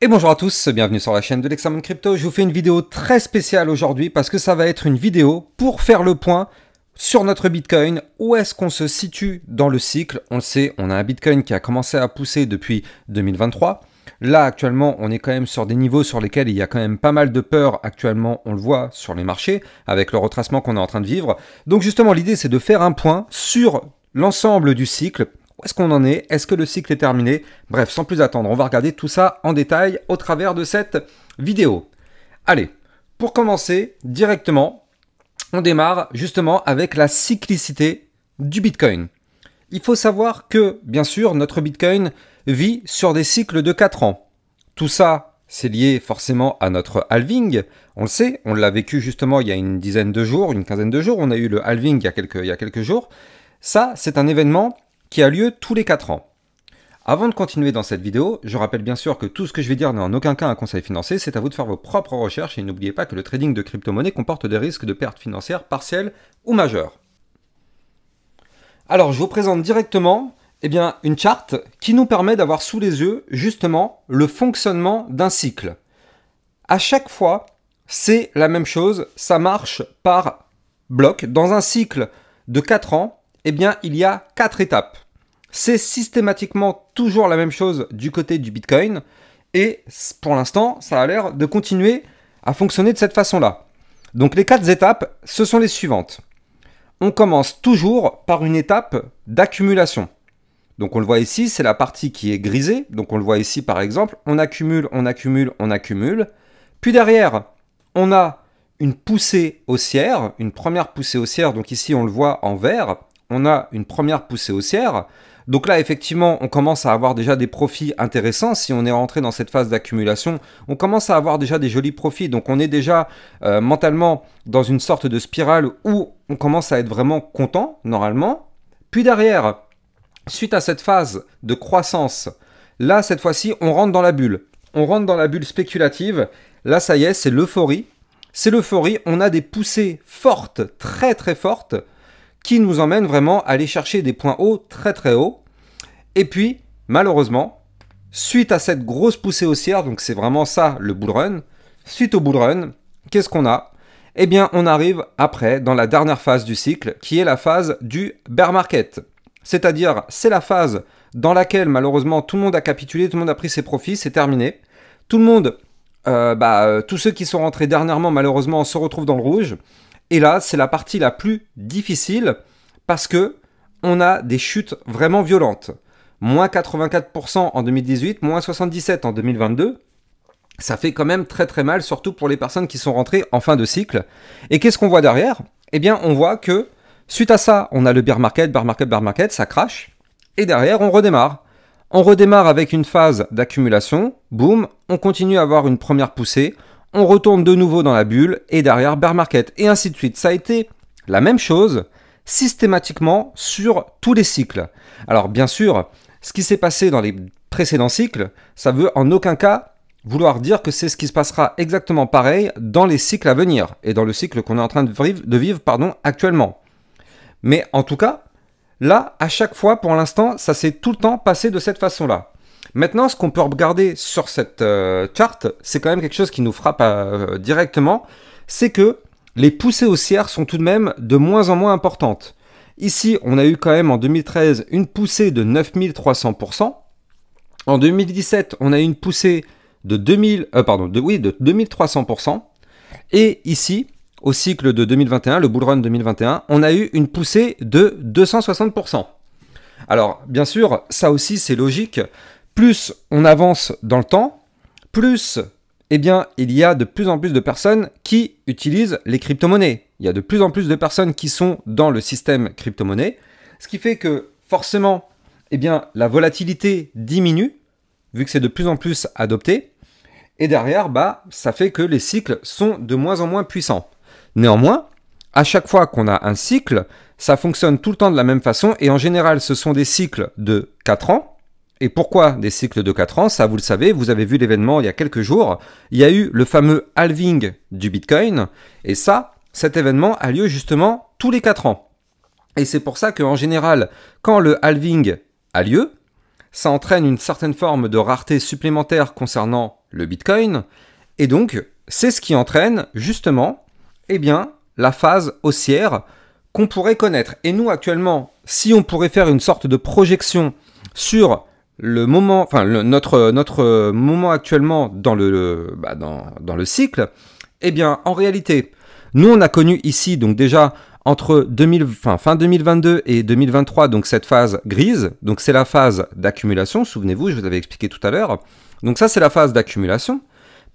Et bonjour à tous, bienvenue sur la chaîne de l'Examen Crypto. Je vous fais une vidéo très spéciale aujourd'hui parce que ça va être une vidéo pour faire le point sur notre Bitcoin. Où est-ce qu'on se situe dans le cycle? On le sait, on a un Bitcoin qui a commencé à pousser depuis 2023. Là, actuellement, on est quand même sur des niveaux sur lesquels il y a quand même pas mal de peur. Actuellement, on le voit sur les marchés avec le retracement qu'on est en train de vivre. Donc justement, l'idée, c'est de faire un point sur l'ensemble du cycle. Où est-ce qu'on en est? Est-ce que le cycle est terminé? Bref, sans plus attendre, on va regarder tout ça en détail au travers de cette vidéo. Allez, pour commencer directement, on démarre justement avec la cyclicité du Bitcoin. Il faut savoir que, bien sûr, notre Bitcoin vit sur des cycles de 4 ans. Tout ça, c'est lié forcément à notre halving. On le sait, on l'a vécu justement il y a une dizaine de jours, une quinzaine de jours. On a eu le halving il y a quelques jours. Ça, c'est un événement qui a lieu tous les 4 ans. Avant de continuer dans cette vidéo, je rappelle bien sûr que tout ce que je vais dire n'est en aucun cas un conseil financier, c'est à vous de faire vos propres recherches et n'oubliez pas que le trading de crypto-monnaie comporte des risques de pertes financières partielles ou majeures. Alors je vous présente directement une charte qui nous permet d'avoir sous les yeux justement le fonctionnement d'un cycle. À chaque fois, c'est la même chose, ça marche par bloc. Dans un cycle de 4 ans, il y a 4 étapes. C'est systématiquement toujours la même chose du côté du Bitcoin. Et pour l'instant, ça a l'air de continuer à fonctionner de cette façon-là. Donc les 4 étapes, ce sont les suivantes. On commence toujours par une étape d'accumulation. Donc on le voit ici, c'est la partie qui est grisée. Donc on le voit ici par exemple, on accumule, on accumule, on accumule. Puis derrière, on a une poussée haussière, une première poussée haussière. Donc ici on le voit en vert. On a une première poussée haussière. Donc là, effectivement, on commence à avoir déjà des profits intéressants. Si on est rentré dans cette phase d'accumulation, on commence à avoir déjà des jolis profits. Donc on est déjà mentalement dans une sorte de spirale où on commence à être vraiment content, normalement. Puis derrière, suite à cette phase de croissance, là, cette fois-ci, on rentre dans la bulle. On rentre dans la bulle spéculative. Là, ça y est, c'est l'euphorie. C'est l'euphorie. On a des poussées fortes, très très fortes, qui nous emmène vraiment à aller chercher des points hauts très très hauts. Et puis, malheureusement, suite à cette grosse poussée haussière, donc c'est vraiment ça le bull run, suite au bull run, qu'est-ce qu'on a? On arrive après dans la dernière phase du cycle, qui est la phase du bear market. C'est-à-dire, c'est la phase dans laquelle malheureusement tout le monde a capitulé, tout le monde a pris ses profits, c'est terminé. Tout le monde, tous ceux qui sont rentrés dernièrement malheureusement se retrouvent dans le rouge. Et là, c'est la partie la plus difficile parce que on a des chutes vraiment violentes. Moins 84% en 2018, moins 77% en 2022. Ça fait quand même très très mal, surtout pour les personnes qui sont rentrées en fin de cycle. Et qu'est-ce qu'on voit derrière? On voit que suite à ça, on a le bear market, ça crash. Et derrière, on redémarre. On redémarre avec une phase d'accumulation. Boum, on continue à avoir une première poussée. On retourne de nouveau dans la bulle et derrière bear market et ainsi de suite. Ça a été la même chose systématiquement sur tous les cycles. Alors bien sûr, ce qui s'est passé dans les précédents cycles, ça veut en aucun cas vouloir dire que c'est ce qui se passera exactement pareil dans les cycles à venir et dans le cycle qu'on est en train de vivre actuellement. Mais en tout cas, là, à chaque fois, pour l'instant, ça s'est tout le temps passé de cette façon-là. Maintenant, ce qu'on peut regarder sur cette charte, c'est quand même quelque chose qui nous frappe directement, c'est que les poussées haussières sont tout de même de moins en moins importantes. Ici, on a eu quand même en 2013 une poussée de 9300%. En 2017, on a eu une poussée de 2300%. Et ici, au cycle de 2021, le bull run 2021, on a eu une poussée de 260%. Alors, bien sûr, ça aussi, c'est logique. Plus on avance dans le temps, plus il y a de plus en plus de personnes qui utilisent les crypto-monnaies. Il y a de plus en plus de personnes qui sont dans le système crypto-monnaie, ce qui fait que forcément, la volatilité diminue, vu que c'est de plus en plus adopté, et derrière, ça fait que les cycles sont de moins en moins puissants. Néanmoins, à chaque fois qu'on a un cycle, ça fonctionne tout le temps de la même façon, et en général, ce sont des cycles de 4 ans. Et pourquoi des cycles de 4 ans? Ça, vous le savez, vous avez vu l'événement il y a quelques jours. Il y a eu le fameux halving du Bitcoin. Et ça, cet événement a lieu justement tous les 4 ans. Et c'est pour ça qu'en général, quand le halving a lieu, ça entraîne une certaine forme de rareté supplémentaire concernant le Bitcoin. Et donc, c'est ce qui entraîne justement, eh bien, la phase haussière qu'on pourrait connaître. Et nous, actuellement, si on pourrait faire une sorte de projection sur le moment, enfin notre moment actuellement dans dans le cycle, eh bien, en réalité, nous, on a connu ici, donc déjà, entre fin 2022 et 2023, donc cette phase grise, donc c'est la phase d'accumulation, souvenez-vous, je vous avais expliqué tout à l'heure. Donc ça, c'est la phase d'accumulation.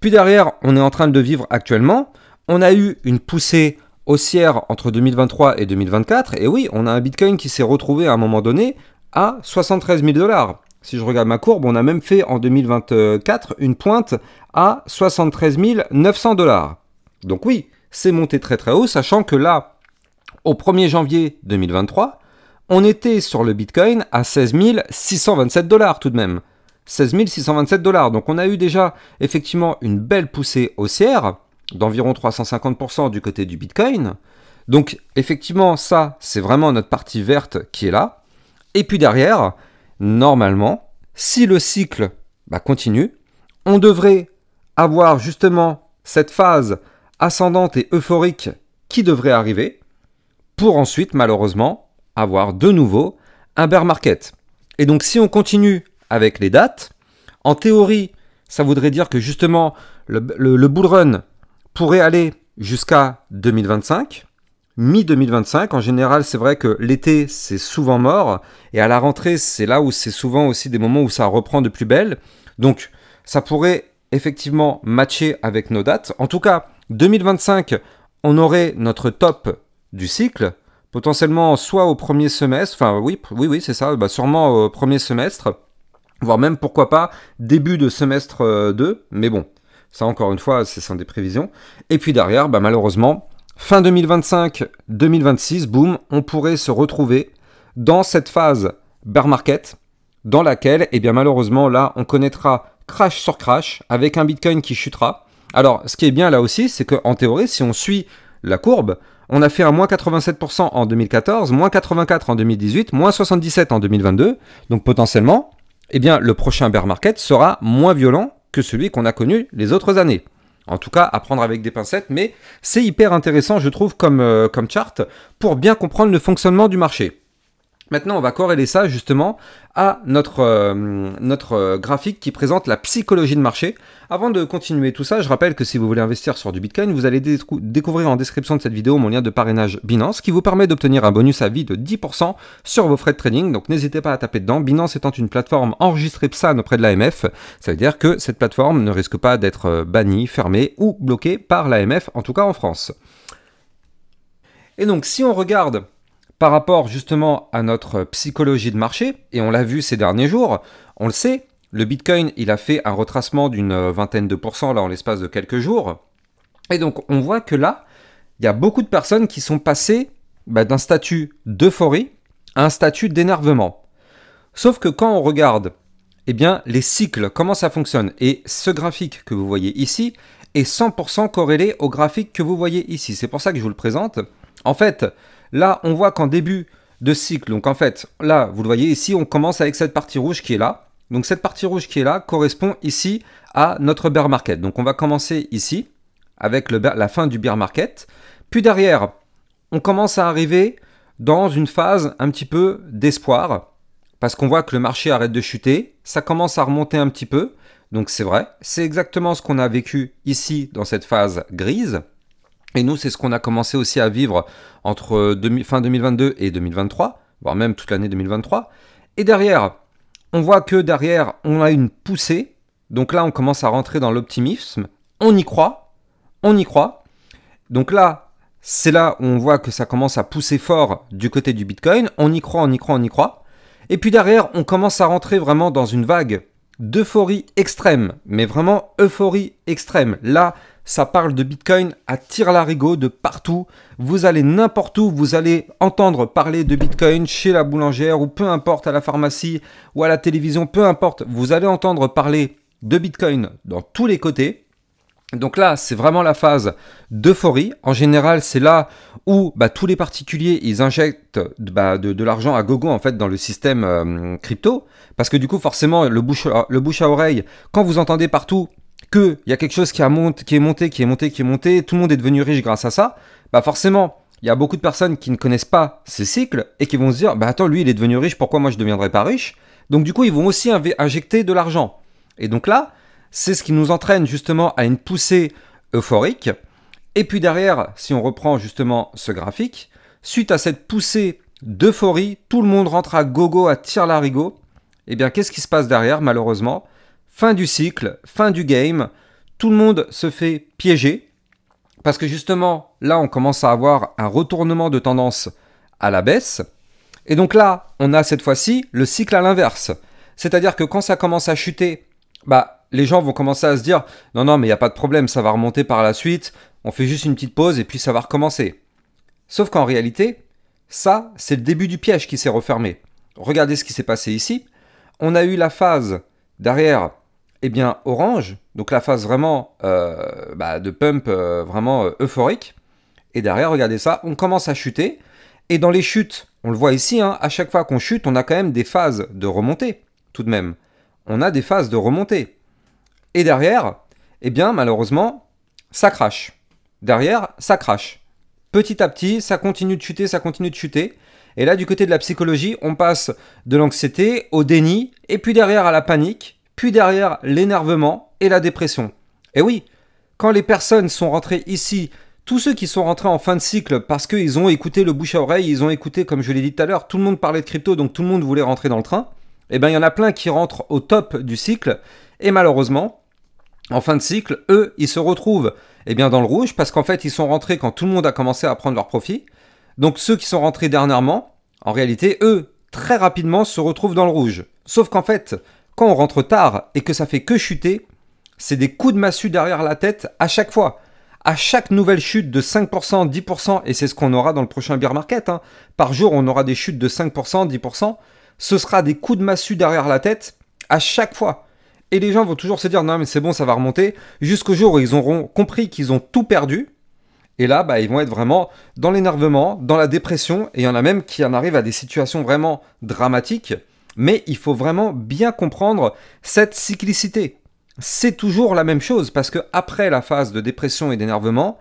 Puis derrière, on est en train de le vivre actuellement. On a eu une poussée haussière entre 2023 et 2024. Et oui, on a un Bitcoin qui s'est retrouvé à un moment donné à 73 000 $. Si je regarde ma courbe, on a même fait en 2024 une pointe à 73 900 $. Donc oui, c'est monté très très haut, sachant que là, au 1er janvier 2023, on était sur le Bitcoin à 16 627 $ tout de même. 16 627 $. Donc on a eu déjà effectivement une belle poussée haussière d'environ 350% du côté du Bitcoin. Donc effectivement ça c'est vraiment notre partie verte qui est là. Et puis derrière, normalement, si le cycle continue, on devrait avoir justement cette phase ascendante et euphorique qui devrait arriver pour ensuite malheureusement avoir de nouveau un bear market. Et donc si on continue avec les dates, en théorie, ça voudrait dire que justement, le bull run pourrait aller jusqu'à 2025, mi-2025. En général, c'est vrai que l'été, c'est souvent mort, et à la rentrée, c'est là où c'est souvent aussi des moments où ça reprend de plus belle. Donc, ça pourrait effectivement matcher avec nos dates. En tout cas, 2025, on aurait notre top du cycle, potentiellement soit au premier semestre, enfin oui, c'est ça, sûrement au premier semestre, voire même pourquoi pas début de semestre 2, mais bon, ça encore une fois, c'est sans des prévisions. Et puis derrière, malheureusement, fin 2025-2026, boum, on pourrait se retrouver dans cette phase bear market, dans laquelle, eh bien malheureusement, là, on connaîtra crash sur crash, avec un Bitcoin qui chutera. Alors, ce qui est bien là aussi, c'est qu'en théorie, si on suit la courbe, on a fait un moins 87% en 2014, moins 84 en 2018, moins 77 en 2022, donc potentiellement, eh bien, le prochain bear market sera moins violent que celui qu'on a connu les autres années. En tout cas, à prendre avec des pincettes, mais c'est hyper intéressant, je trouve, comme chart, pour bien comprendre le fonctionnement du marché. Maintenant, on va corréler ça justement à notre graphique qui présente la psychologie de marché. Avant de continuer tout ça, je rappelle que si vous voulez investir sur du Bitcoin, vous allez découvrir en description de cette vidéo mon lien de parrainage Binance qui vous permet d'obtenir un bonus à vie de 10% sur vos frais de trading. Donc n'hésitez pas à taper dedans. Binance étant une plateforme enregistrée PSAN auprès de l'AMF, ça veut dire que cette plateforme ne risque pas d'être bannie, fermée ou bloquée par l'AMF, en tout cas en France. Et donc si on regarde par rapport justement à notre psychologie de marché, et on l'a vu ces derniers jours, on le sait, le Bitcoin, il a fait un retracement d'une vingtaine de pourcents là en l'espace de quelques jours. Et donc on voit que là, il y a beaucoup de personnes qui sont passées d'un statut d'euphorie à un statut d'énervement. Sauf que quand on regarde eh bien, les cycles, comment ça fonctionne, et ce graphique que vous voyez ici est 100% corrélé au graphique que vous voyez ici. C'est pour ça que je vous le présente. En fait, là, on voit qu'en début de cycle, donc en fait, là, vous le voyez ici, on commence avec cette partie rouge qui est là. Donc cette partie rouge qui est là correspond ici à notre bear market. Donc on va commencer ici avec la fin du bear market. Puis derrière, on commence à arriver dans une phase un petit peu d'espoir parce qu'on voit que le marché arrête de chuter. Ça commence à remonter un petit peu. Donc c'est vrai, c'est exactement ce qu'on a vécu ici dans cette phase grise. Et nous, c'est ce qu'on a commencé aussi à vivre entre fin 2022 et 2023, voire même toute l'année 2023. Et derrière, on voit que derrière, on a une poussée. Donc là, on commence à rentrer dans l'optimisme. On y croit. On y croit. Donc là, c'est là où on voit que ça commence à pousser fort du côté du Bitcoin. On y croit, on y croit, on y croit. Et puis derrière, on commence à rentrer vraiment dans une vague d'euphorie extrême. Mais vraiment euphorie extrême. Là, ça parle de Bitcoin à tire-larigot de partout. Vous allez n'importe où, vous allez entendre parler de Bitcoin chez la boulangère ou peu importe à la pharmacie ou à la télévision, peu importe. Vous allez entendre parler de Bitcoin dans tous les côtés. Donc là, c'est vraiment la phase d'euphorie. En général, c'est là où tous les particuliers, ils injectent de l'argent à gogo en fait dans le système crypto. Parce que du coup, forcément, le bouche à oreille, quand vous entendez partout qu'il y a quelque chose qui est monté, tout le monde est devenu riche grâce à ça, bah forcément, il y a beaucoup de personnes qui ne connaissent pas ces cycles et qui vont se dire, bah attends, lui il est devenu riche, pourquoi moi je ne deviendrai pas riche? Donc du coup, ils vont aussi injecter de l'argent. Et donc là, c'est ce qui nous entraîne justement à une poussée euphorique. Et puis derrière, si on reprend justement ce graphique, suite à cette poussée d'euphorie, tout le monde rentre à gogo, à tire-larigot. Et bien, qu'est-ce qui se passe derrière, malheureusement? Fin du cycle, fin du game, tout le monde se fait piéger. Parce que justement, là, on commence à avoir un retournement de tendance à la baisse. Et donc là, on a cette fois-ci le cycle à l'inverse. C'est-à-dire que quand ça commence à chuter, bah, les gens vont commencer à se dire « Non, non, mais il n'y a pas de problème, ça va remonter par la suite, on fait juste une petite pause et puis ça va recommencer. » Sauf qu'en réalité, ça, c'est le début du piège qui s'est refermé. Regardez ce qui s'est passé ici. On a eu la phase derrière, eh bien, orange, donc la phase vraiment de pump vraiment euphorique. Et derrière, regardez ça, on commence à chuter. Et dans les chutes, on le voit ici, hein, à chaque fois qu'on chute, on a quand même des phases de remontée, tout de même. On a des phases de remontée. Et derrière, eh bien, malheureusement, ça crache. Derrière, ça crache. Petit à petit, ça continue de chuter, ça continue de chuter. Et là, du côté de la psychologie, on passe de l'anxiété au déni, et puis derrière à la panique, puis derrière l'énervement et la dépression. Et oui, quand les personnes sont rentrées ici, tous ceux qui sont rentrés en fin de cycle parce qu'ils ont écouté le bouche à oreille, ils ont écouté, comme je l'ai dit tout à l'heure, tout le monde parlait de crypto, donc tout le monde voulait rentrer dans le train, et bien il y en a plein qui rentrent au top du cycle, et malheureusement, en fin de cycle, eux, ils se retrouvent dans le rouge, parce qu'en fait, ils sont rentrés quand tout le monde a commencé à prendre leur profit. Donc ceux qui sont rentrés dernièrement, en réalité, eux, très rapidement, se retrouvent dans le rouge. Sauf qu'en fait, quand on rentre tard et que ça fait que chuter, c'est des coups de massue derrière la tête à chaque fois. À chaque nouvelle chute de 5%, 10%, et c'est ce qu'on aura dans le prochain bear market, hein. Par jour, on aura des chutes de 5%, 10%. Ce sera des coups de massue derrière la tête à chaque fois. Et les gens vont toujours se dire « Non, mais c'est bon, ça va remonter », jusqu'au jour où ils auront compris qu'ils ont tout perdu. Et là, ils vont être vraiment dans l'énervement, dans la dépression, et il y en a même qui en arrivent à des situations vraiment dramatiques. Mais il faut vraiment bien comprendre cette cyclicité. C'est toujours la même chose, parce qu'après la phase de dépression et d'énervement,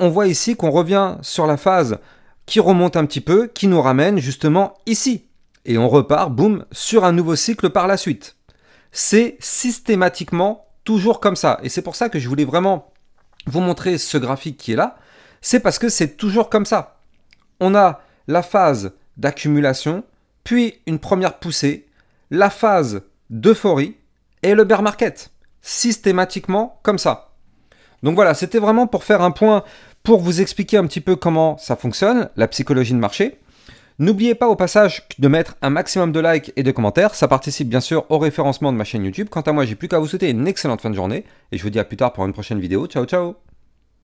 on voit ici qu'on revient sur la phase qui remonte un petit peu, qui nous ramène justement ici. Et on repart, boum, sur un nouveau cycle par la suite. C'est systématiquement toujours comme ça. Et c'est pour ça que je voulais vraiment vous montrer ce graphique qui est là. C'est parce que c'est toujours comme ça. On a la phase d'accumulation, puis une première poussée, la phase d'euphorie et le bear market. Systématiquement comme ça. Donc voilà, c'était vraiment pour faire un point, pour vous expliquer un petit peu comment ça fonctionne, la psychologie de marché. N'oubliez pas au passage de mettre un maximum de likes et de commentaires, ça participe bien sûr au référencement de ma chaîne YouTube. Quant à moi, j'ai plus qu'à vous souhaiter une excellente fin de journée, et je vous dis à plus tard pour une prochaine vidéo. Ciao ciao.